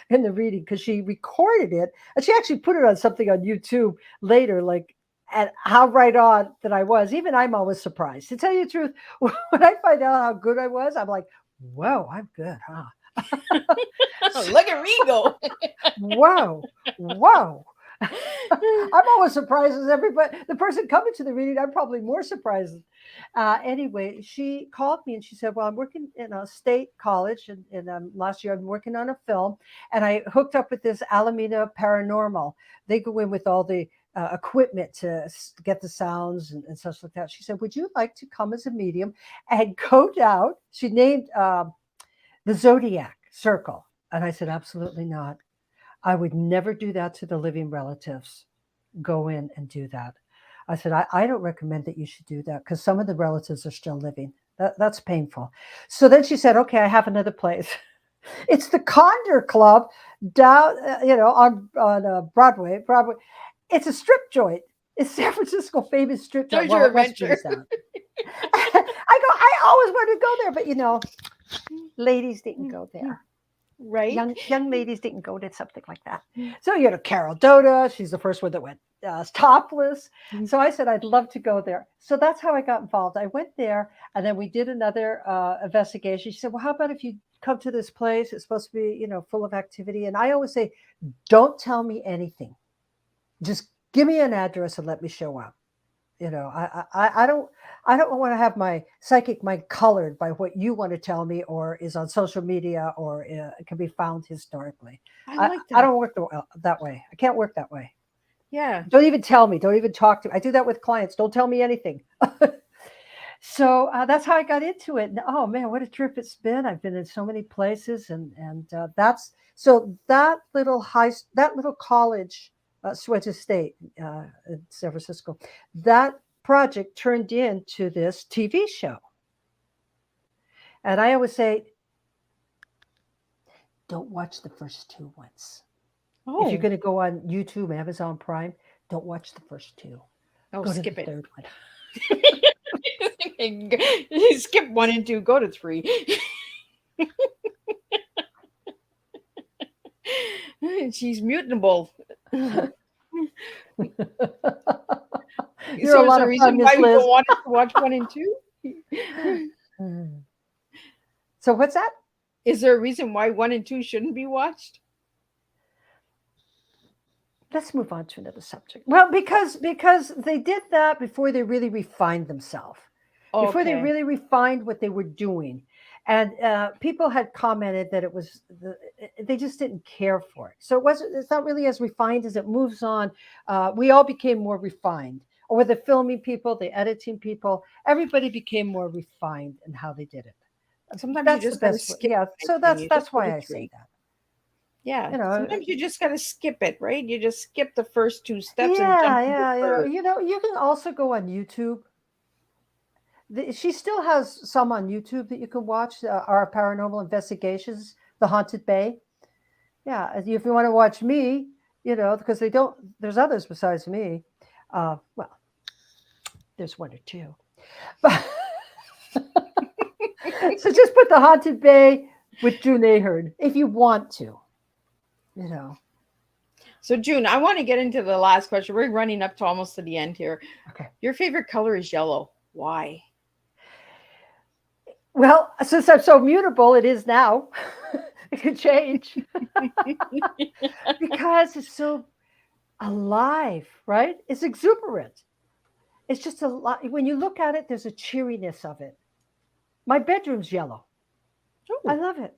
in the reading because she recorded it, and she actually put it on something on YouTube later, like. And how right on that I was. Even I'm always surprised. To tell you the truth, when I find out how good I was, I'm like, whoa, I'm good, huh? Look at Rigo. Whoa, whoa. I'm always surprised as everybody, the person coming to the reading, I'm probably more surprised. Anyway, she called me and she said, well, I'm working in a state college. And last year I'm working on a film. And I hooked up with this Alameda Paranormal. They go in with all the equipment to get the sounds and such like that. She said, would you like to come as a medium and go down? She named the Zodiac Circle. And I said, absolutely not. I would never do that to the living relatives. Go in and do that. I said, I don't recommend that you should do that because some of the relatives are still living. That's painful. So then she said, okay, I have another place. It's the Condor Club down, on Broadway. Broadway. It's a strip joint. It's San Francisco famous strip joint. There's your Well, it must be adventure. sound. I always wanted to go there, but ladies didn't go there. right? Young ladies didn't go to something like that. So Carol Doda, she's the first one that went topless. So I said I'd love to go there. So that's how I got involved. I went there, and then we did another investigation. She said, "Well, how about if you come to this place? It's supposed to be full of activity." And I always say, "Don't tell me anything. Just give me an address and let me show up." I don't want to have my psychic mind colored by what you want to tell me or is on social media or it can be found historically. I I, like I that. don't work that way. I can't work that way. Yeah. Don't even tell me. Don't even talk to me. I do that with clients. Don't tell me anything. So that's how I got into it. And, oh man, what a trip it's been! I've been in so many places, and that's so that little college, Swedge State in San Francisco, that project turned into this TV show. And I always say, don't watch the first two ones. If you're Oh, going to go on YouTube, Amazon Prime, don't watch the first two. oh, Go to the skip it. third one. Skip 1 and 2, go to 3. She's mutable. So You're a is lot there a of fun, reason why Miss we Liz. don't want us to watch 1 and 2? So what's that? Is there a reason why 1 and 2 shouldn't be watched? Let's move on to another subject. Well, because they did that before they really refined themselves, before they Okay. really refined what they were doing, and people had commented that they just didn't care for it. So it's not really as refined as it moves on. We all became more refined, or with the filming people, the editing people, everybody became more refined in how they did it. Sometimes you That's the just gotta best way. skip Yeah. it, So and that's you just that's go to why I say 3. that. Yeah. You know, Sometimes you just gotta skip it, right? You just skip the first 2 steps and jump yeah, to the yeah, third. you can also go on YouTube. She still has some on YouTube that you can watch. Our paranormal investigations, The Haunted Bay. Yeah, if you want to watch me, because they don't. There's others besides me. Well, there's one or two, but so just put The Haunted Bay with June Ahern if you want to. You know. So June, I want to get into the last question. We're running up to almost to the end here. Okay. Your favorite color is yellow. Why? Well, since I'm so mutable, it is now. It could change because it's so alive, right? It's exuberant. It's just a lot. When you look at it, there's a cheeriness of it. My bedroom's yellow. I Oh, love it.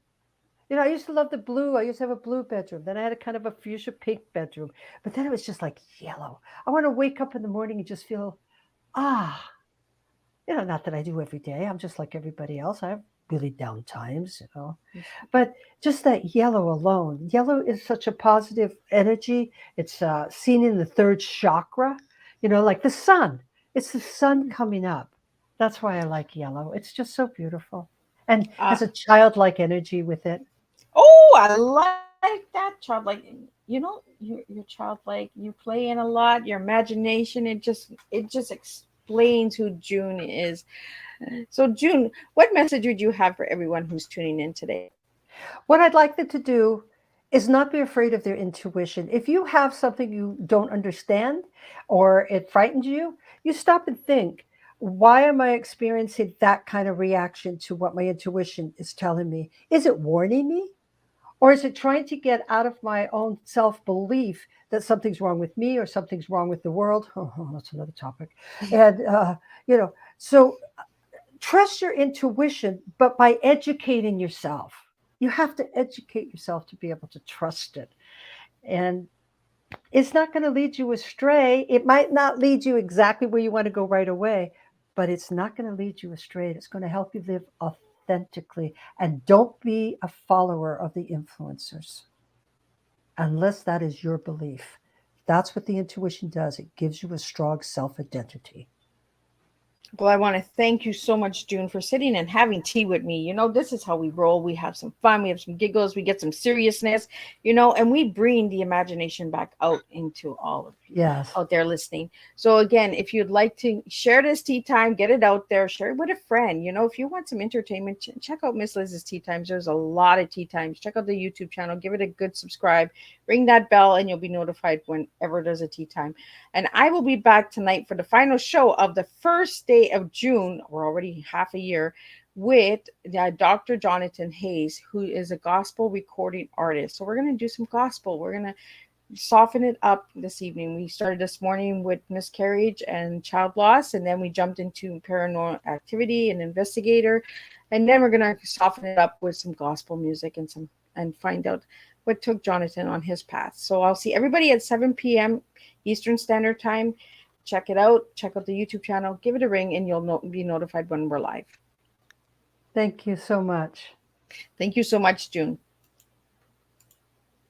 I used to love the blue. I used to have a blue bedroom. Then I had a kind of a fuchsia pink bedroom. But then it was just like yellow. I want to wake up in the morning and just feel, ah, not that I do every day. I'm just like everybody else. I have really down times. But just that yellow alone. Yellow is such a positive energy. It's seen in the third chakra, like the sun. It's the sun coming up. That's why I like yellow. It's just so beautiful and uh, has a childlike energy with it. oh, I like that childlike. You're childlike. You play in a lot. Your imagination. It just explains who June is. So June, what message would you have for everyone who's tuning in today? What I'd like them to do is not be afraid of their intuition. If you have something you don't understand or it frightens you, you stop and think, why am I experiencing that kind of reaction to what my intuition is telling me? Is it warning me? Or is it trying to get out of my own self belief that something's wrong with me or something's wrong with the world? Oh, that's another topic. And, so trust your intuition, but by educating yourself. You have to educate yourself to be able to trust it. And it's not going to lead you astray. It might not lead you exactly where you want to go right away, but it's not going to lead you astray. It's going to help you live authentically. And don't be a follower of the influencers unless that is your belief. That's what the intuition does. It gives you a strong self identity. Well, I want to thank you so much, June, for sitting and having tea with me. This is how we roll. We have some fun, we have some giggles, we get some seriousness, and we bring the imagination back out into all of you Yes. out there listening. So, again, if you'd like to share this tea time, get it out there, share it with a friend. If you want some entertainment, check out Miss Liz's Tea Times. There's a lot of tea times. Check out the YouTube channel, give it a good subscribe, ring that bell, and you'll be notified whenever there's a tea time. And I will be back tonight for the final show of the first day of June. We're already half a year with Dr. Jonathan Hayes, who is a gospel recording artist. So we're going to do some gospel. We're going to soften it up this evening. We started this morning with miscarriage and child loss, and then we jumped into paranormal activity and investigator. And then we're going to soften it up with some gospel music and find out what took Jonathan on his path. So I'll see everybody at 7 p.m. Eastern Standard Time. Check it out. Check out the YouTube channel. Give it a ring, and you'll be notified when we're live. Thank you so much. Thank you so much, June.